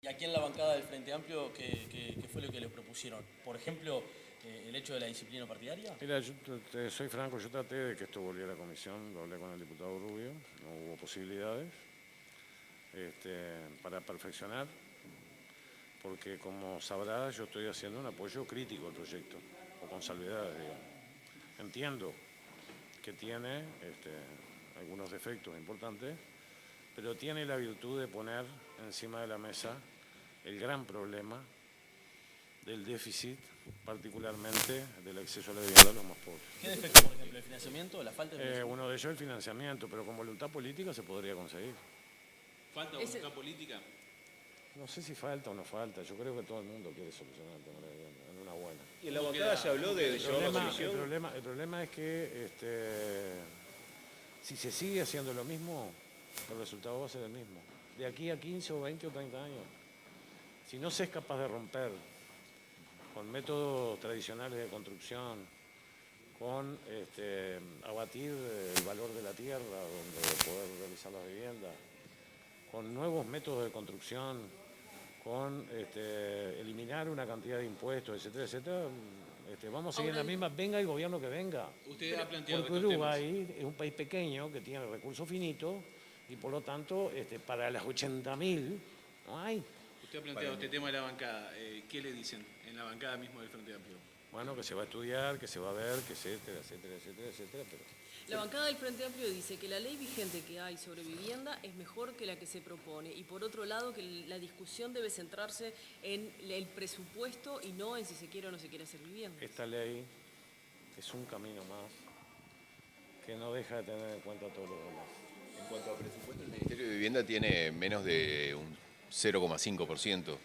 Y aquí en la bancada del Frente Amplio, ¿qué fue lo que les propusieron? Por ejemplo, el hecho de la disciplina partidaria. Mira, yo soy franco, yo traté de que esto volviera a comisión, lo hablé con el diputado Rubio, no hubo posibilidades para perfeccionar, porque como sabrás yo estoy haciendo un apoyo crítico al proyecto, o con salvedades, digamos. Entiendo que tiene algunos defectos importantes, pero tiene la virtud de poner encima de la mesa el gran problema del déficit, particularmente del acceso a la vivienda de los más pobres. ¿Qué defecto, por ejemplo, el financiamiento, la falta de financiamiento? Uno de ellos es el financiamiento, pero con voluntad política se podría conseguir. ¿Falta voluntad política? No sé si falta o no falta, yo creo que todo el mundo quiere solucionar el tema de la vivienda, en una buena. Y en la bancada se habló de llevar la comisión. El problema es que si se sigue haciendo lo mismo, el resultado va a ser el mismo. De aquí a 15 o 20 o 30 años. Si no se es capaz de romper con métodos tradicionales de construcción, con abatir el valor de la tierra donde poder realizar las viviendas, con nuevos métodos de construcción, con eliminar una cantidad de impuestos, etcétera, etcétera, vamos a seguir en la misma, venga el gobierno que venga. Usted ha planteado Porque Uruguay es un país pequeño que tiene recursos finitos y por lo tanto para las 80.000 no hay. Usted ha planteado este tema de la bancada. ¿Qué le dicen en la bancada mismo del Frente Amplio? Bueno, que se va a estudiar, que se va a ver, que etcétera, etcétera, etcétera, etcétera, pero... La bancada del Frente Amplio dice que la ley vigente que hay sobre vivienda es mejor que la que se propone y por otro lado que la discusión debe centrarse en el presupuesto y no en si se quiere o no se quiere hacer vivienda. Esta ley es un camino más que no deja de tener en cuenta todos los demás. En cuanto a presupuesto, el Ministerio de Vivienda tiene menos de un 0,5%.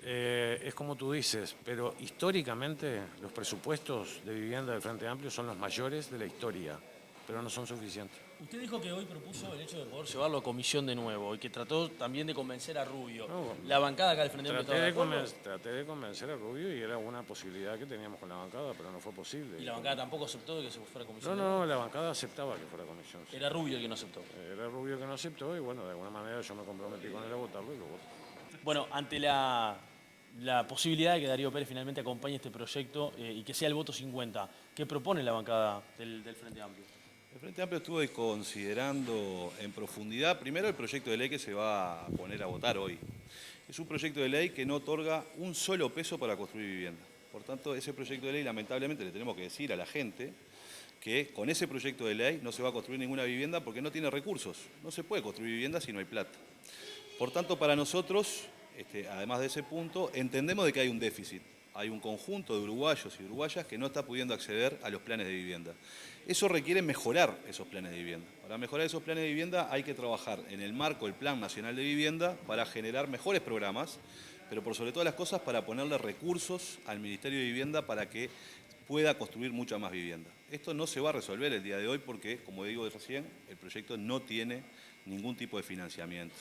Es como tú dices, pero históricamente los presupuestos de vivienda del Frente Amplio son los mayores de la historia, pero no son suficientes. Usted dijo que hoy propuso el hecho de poder llevarlo a comisión de nuevo y que trató también de convencer a Rubio. No, ¿La bancada acá del Frente Amplio estaba de acuerdo? Traté de convencer a Rubio y era una posibilidad que teníamos con la bancada, pero no fue posible. ¿Y la bancada tampoco aceptó de que se fuera a comisión? No, la bancada aceptaba que fuera comisión. Sí. Era Rubio el que no aceptó. Era Rubio que no aceptó y bueno, de alguna manera yo me comprometí con él a votarlo y lo voté. Bueno, ante la posibilidad de que Darío Pérez finalmente acompañe este proyecto y que sea el voto 50, ¿qué propone la bancada del Frente Amplio? El Frente Amplio estuvo considerando en profundidad, primero el proyecto de ley que se va a poner a votar hoy. Es un proyecto de ley que no otorga un solo peso para construir vivienda. Por tanto, ese proyecto de ley, lamentablemente, le tenemos que decir a la gente que con ese proyecto de ley no se va a construir ninguna vivienda porque no tiene recursos. No se puede construir vivienda si no hay plata. Por tanto, para nosotros, además de ese punto, entendemos de que hay un déficit. Hay un conjunto de uruguayos y uruguayas que no está pudiendo acceder a los planes de vivienda. Eso requiere mejorar esos planes de vivienda. Para mejorar esos planes de vivienda hay que trabajar en el marco del Plan Nacional de Vivienda para generar mejores programas, pero por sobre todas las cosas para ponerle recursos al Ministerio de Vivienda para que pueda construir mucha más vivienda. Esto no se va a resolver el día de hoy porque, como digo recién, el proyecto no tiene ningún tipo de financiamiento.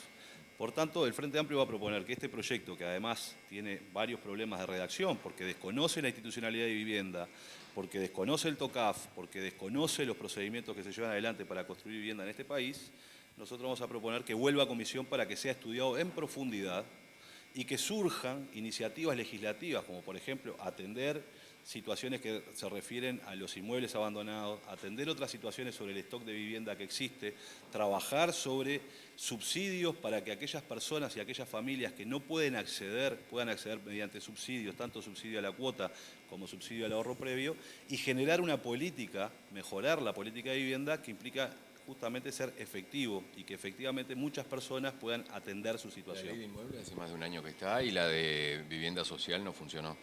Por tanto, el Frente Amplio va a proponer que este proyecto, que además tiene varios problemas de redacción, porque desconoce la institucionalidad de vivienda, porque desconoce el TOCAF, porque desconoce los procedimientos que se llevan adelante para construir vivienda en este país, nosotros vamos a proponer que vuelva a comisión para que sea estudiado en profundidad y que surjan iniciativas legislativas, como por ejemplo atender situaciones que se refieren a los inmuebles abandonados, atender otras situaciones sobre el stock de vivienda que existe, trabajar sobre subsidios para que aquellas personas y aquellas familias que no pueden acceder, puedan acceder mediante subsidios, tanto subsidio a la cuota como subsidio al ahorro previo, y generar una política, mejorar la política de vivienda que implica justamente ser efectivo y que efectivamente muchas personas puedan atender su situación. La ley de inmuebles hace más de un año que está y la de vivienda social no funcionó.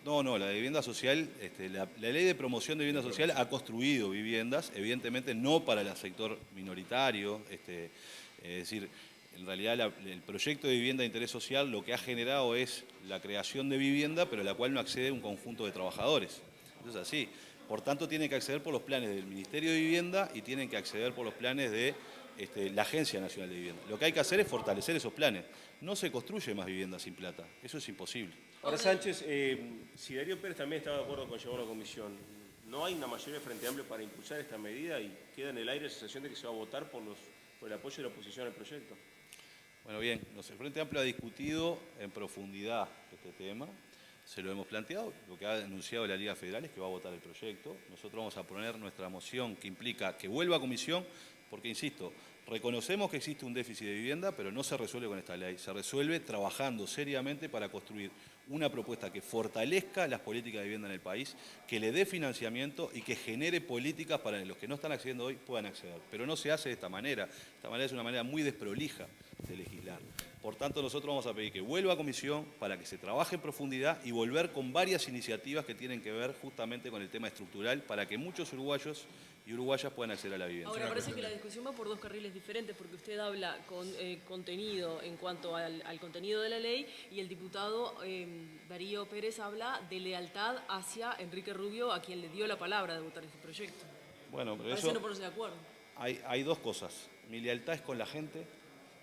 No, la de vivienda social, la ley de promoción de vivienda social ha construido viviendas, evidentemente no para el sector minoritario, es decir, en realidad el proyecto de vivienda de interés social lo que ha generado es la creación de vivienda, pero a la cual no accede un conjunto de trabajadores. Eso es así. Por tanto, tienen que acceder por los planes del Ministerio de Vivienda y tienen que acceder por los planes de la Agencia Nacional de Vivienda. Lo que hay que hacer es fortalecer esos planes. No se construye más vivienda sin plata. Eso es imposible. Ahora, Sánchez, si Darío Pérez también estaba de acuerdo con llevarlo a comisión, ¿no hay una mayoría de Frente Amplio para impulsar esta medida y queda en el aire la sensación de que se va a votar por el apoyo de la oposición al proyecto? Bueno, bien, el Frente Amplio ha discutido en profundidad este tema, se lo hemos planteado, lo que ha anunciado la Liga Federal es que va a votar el proyecto. Nosotros vamos a poner nuestra moción que implica que vuelva a comisión, porque, insisto, reconocemos que existe un déficit de vivienda, pero no se resuelve con esta ley, se resuelve trabajando seriamente para construir una propuesta que fortalezca las políticas de vivienda en el país, que le dé financiamiento y que genere políticas para que los que no están accediendo hoy puedan acceder. Pero no se hace de esta manera es una manera muy desprolija de legislar. Por tanto, nosotros vamos a pedir que vuelva a comisión para que se trabaje en profundidad y volver con varias iniciativas que tienen que ver justamente con el tema estructural para que muchos uruguayos y uruguayas puedan acceder a la vivienda. Ahora, parece que la discusión va por dos carriles diferentes, porque usted habla con contenido en cuanto al contenido de la ley y el diputado Darío Pérez habla de lealtad hacia Enrique Rubio, a quien le dio la palabra de votar este proyecto. Bueno, pero Parece eso, no ponerse de acuerdo. hay dos cosas. Mi lealtad es con la gente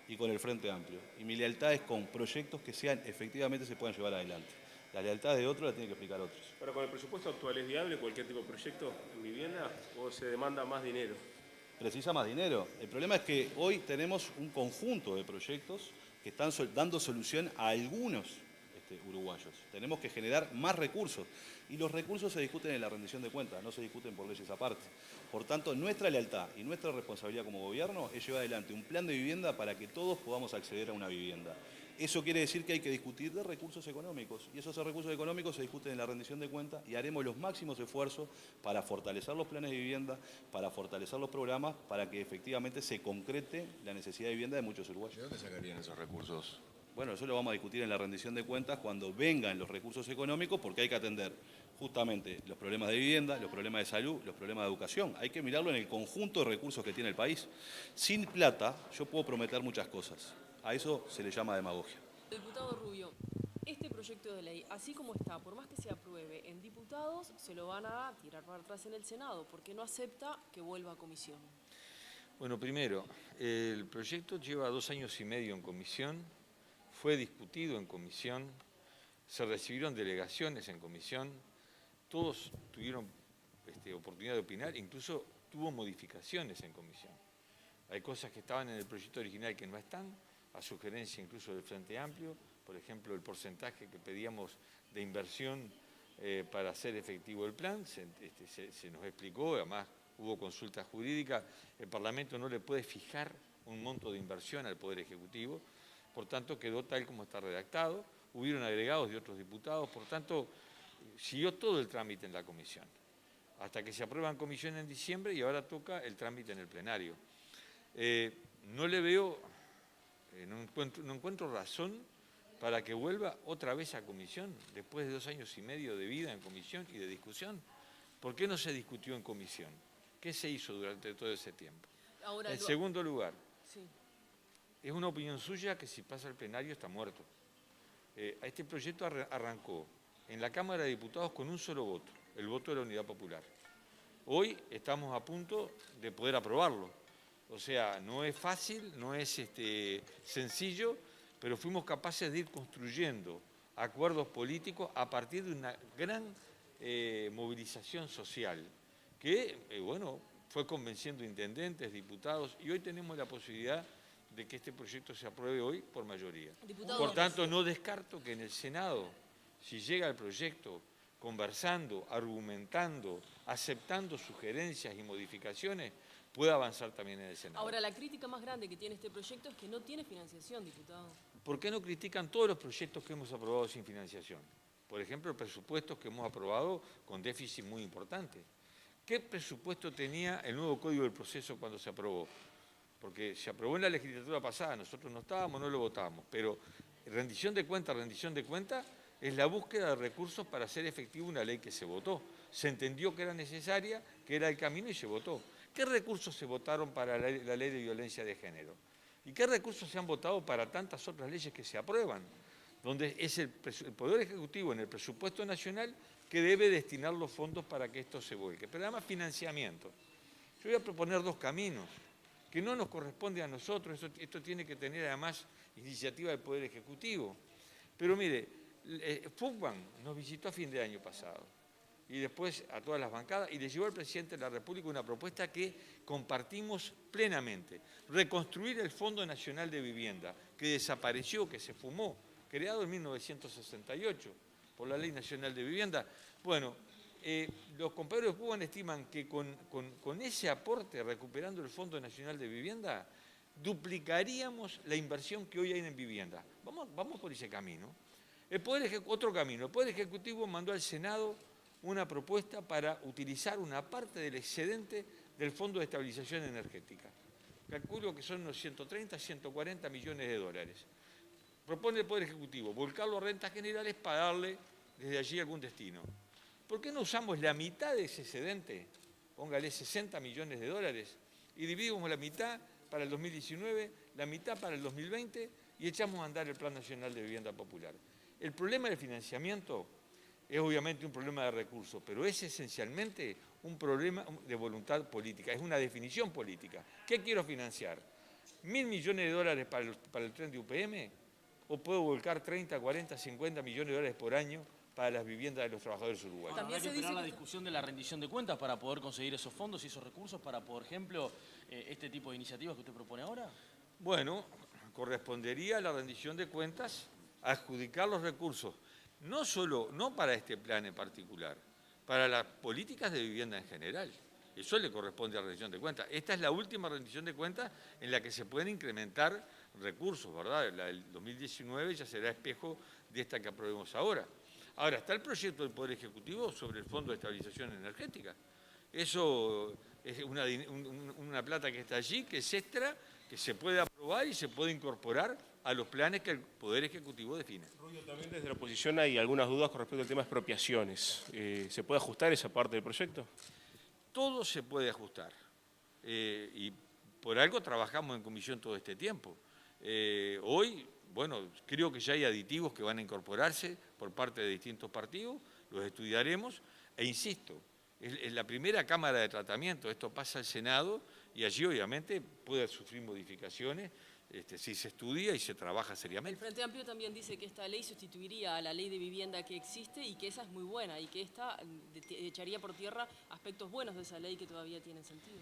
y con el Frente Amplio. Y mi lealtad es con proyectos que efectivamente se puedan llevar adelante. La lealtad de otro la tiene que explicar otros. Pero con el presupuesto actual, ¿es viable cualquier tipo de proyecto en vivienda o se demanda más dinero? Precisa más dinero. El problema es que hoy tenemos un conjunto de proyectos que están dando solución a algunos uruguayos. Tenemos que generar más recursos. Y los recursos se discuten en la rendición de cuentas, no se discuten por leyes aparte. Por tanto, nuestra lealtad y nuestra responsabilidad como gobierno es llevar adelante un plan de vivienda para que todos podamos acceder a una vivienda. Eso quiere decir que hay que discutir de recursos económicos, y esos recursos económicos se discuten en la rendición de cuentas y haremos los máximos esfuerzos para fortalecer los planes de vivienda, para fortalecer los programas, para que efectivamente se concrete la necesidad de vivienda de muchos uruguayos. ¿De dónde sacarían esos recursos? Bueno, eso lo vamos a discutir en la rendición de cuentas cuando vengan los recursos económicos, porque hay que atender justamente los problemas de vivienda, los problemas de salud, los problemas de educación. Hay que mirarlo en el conjunto de recursos que tiene el país. Sin plata yo puedo prometer muchas cosas. A eso se le llama demagogia. Diputado Rubio, este proyecto de ley, así como está, por más que se apruebe en diputados, se lo van a tirar para atrás en el Senado, porque no acepta que vuelva a comisión. Bueno, primero, el proyecto lleva 2 años y medio en comisión, fue discutido en comisión, se recibieron delegaciones en comisión, todos tuvieron oportunidad de opinar, incluso tuvo modificaciones en comisión. Hay cosas que estaban en el proyecto original que no están, a sugerencia incluso del Frente Amplio, por ejemplo, el porcentaje que pedíamos de inversión para hacer efectivo el plan, se nos explicó, además hubo consulta jurídica, el Parlamento no le puede fijar un monto de inversión al Poder Ejecutivo, por tanto quedó tal como está redactado, hubieron agregados de otros diputados, por tanto siguió todo el trámite en la comisión, hasta que se aprueba en comisión en diciembre y ahora toca el trámite en el plenario. No le veo, no encuentro razón para que vuelva otra vez a comisión, después de 2 años y medio de vida en comisión y de discusión. ¿Por qué no se discutió en comisión? ¿Qué se hizo durante todo ese tiempo? Ahora, En segundo lugar, sí. es una opinión suya que si pasa al plenario está muerto. Este proyecto arrancó en la Cámara de Diputados con un solo voto, el voto de la Unidad Popular. Hoy estamos a punto de poder aprobarlo. O sea, no es fácil, no es sencillo, pero fuimos capaces de ir construyendo acuerdos políticos a partir de una gran movilización social que, fue convenciendo intendentes, diputados, y hoy tenemos la posibilidad de que este proyecto se apruebe hoy por mayoría. Diputado, Por tanto, no descarto que en el Senado, si llega el proyecto conversando, argumentando, aceptando sugerencias y modificaciones, pueda avanzar también en el Senado. Ahora, la crítica más grande que tiene este proyecto es que no tiene financiación, diputado. ¿Por qué no critican todos los proyectos que hemos aprobado sin financiación? Por ejemplo, presupuestos que hemos aprobado con déficit muy importante. ¿Qué presupuesto tenía el nuevo Código del Proceso cuando se aprobó? Porque se aprobó en la legislatura pasada, nosotros no estábamos, no lo votábamos, pero rendición de cuentas es la búsqueda de recursos para hacer efectiva una ley que se votó. Se entendió que era necesaria, que era el camino y se votó. ¿Qué recursos se votaron para la ley de violencia de género? ¿Y qué recursos se han votado para tantas otras leyes que se aprueban? Donde es el Poder Ejecutivo en el presupuesto nacional que debe destinar los fondos para que esto se vuelque. Pero además financiamiento. Yo voy a proponer 2 caminos que no nos corresponde a nosotros, esto tiene que tener además iniciativa del Poder Ejecutivo. Pero mire, Fugban nos visitó a fin de año pasado y después a todas las bancadas, y le llevó al presidente de la República una propuesta que compartimos plenamente. Reconstruir el Fondo Nacional de Vivienda, que desapareció, que se fumó, creado en 1968 por la Ley Nacional de Vivienda. Bueno, los compañeros de Cuban estiman que con ese aporte, recuperando el Fondo Nacional de Vivienda, duplicaríamos la inversión que hoy hay en vivienda. Vamos por ese camino. Otro camino. El Poder Ejecutivo mandó al Senado una propuesta para utilizar una parte del excedente del Fondo de Estabilización Energética. Calculo que son unos 130, 140 millones de dólares. Propone el Poder Ejecutivo volcarlo a rentas generales para darle desde allí algún destino. ¿Por qué no usamos la mitad de ese excedente? Póngale 60 millones de dólares y dividimos la mitad para el 2019, la mitad para el 2020 y echamos a andar el Plan Nacional de Vivienda Popular. El problema del financiamiento es obviamente un problema de recursos, pero es esencialmente un problema de voluntad política, es una definición política. ¿Qué quiero financiar? ¿1.000 millones de dólares para el tren de UPM? ¿O puedo volcar 30, 40, 50 millones de dólares por año para las viviendas de los trabajadores uruguayos? Bueno, hay que esperar la discusión de la rendición de cuentas para poder conseguir esos fondos y esos recursos para, por ejemplo, este tipo de iniciativas que usted propone ahora. Bueno, correspondería a la rendición de cuentas adjudicar los recursos, no para este plan en particular, para las políticas de vivienda en general. Eso le corresponde a la rendición de cuentas. Esta es la última rendición de cuentas en la que se pueden incrementar recursos, ¿verdad? La del 2019 ya será espejo de esta que aprobemos ahora. Ahora, está el proyecto del Poder Ejecutivo sobre el Fondo de Estabilización Energética. Eso es una plata que está allí, que es extra, que se puede aprobar y se puede incorporar a los planes que el Poder Ejecutivo define. Rubio, también desde la oposición hay algunas dudas con respecto al tema de expropiaciones. ¿Se puede ajustar esa parte del proyecto? Todo se puede ajustar. Y por algo trabajamos en comisión todo este tiempo. Hoy, bueno, creo que ya hay aditivos que van a incorporarse por parte de distintos partidos, los estudiaremos, e insisto, es la primera cámara de tratamiento, esto pasa al Senado y allí obviamente puede sufrir modificaciones si se estudia y se trabaja El seriamente. Frente Amplio también dice que esta ley sustituiría a la ley de vivienda que existe y que esa es muy buena y que esta echaría por tierra aspectos buenos de esa ley que todavía tienen sentido.